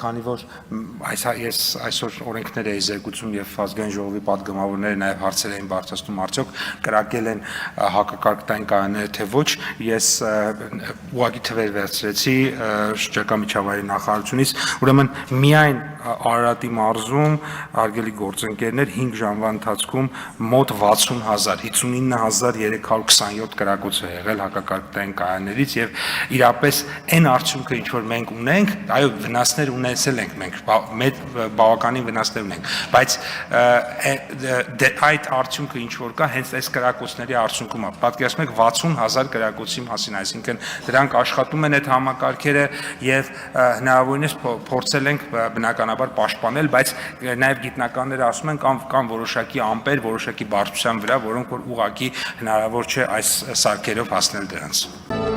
քանի որ ես այսօր օրենքներ էի զեկուցում եւ ազգային ժողովի պատգամավորները նաեւ հարցեր էին բարձրացնում, արդյոք կրակել են հակակարգտային կայանները թե ոչ, ես ուղղակի թվեր վերցրեցի շրջակա միջավայրի նախարարությունից, ուրեմն միայն Արարատի մարզում արգելի գործընկերներ 5 ժամվա ընթացքում մոտ 60,000, 59,327 կրակոց է եղել հակակարգտային կայաններից եւ իրապես այն արդյունքը ինչ որ մենք ունենք, այո վնասներ ունեցել ենք մենք, մեծ բավականին վնասներ ունենք, բայց այդ արդյունքը ինչ որ կա հենց այս կրակոցների արդյունքում է, պատկերացնում եք 60,000 կրակոցի մասին, այսինքն դրանք աշխատում են այդ համակարգերը եւ հնարավորինս փորձել ենք բնականաբար պաշտպանել, բայց նաեւ գիտնականները ասում են կան որոշակի ամպեր, որոշակի բարձրության վրա, որոնք որ ուղղակի հնարավոր չէ այս սարքերով հասնել դրանց։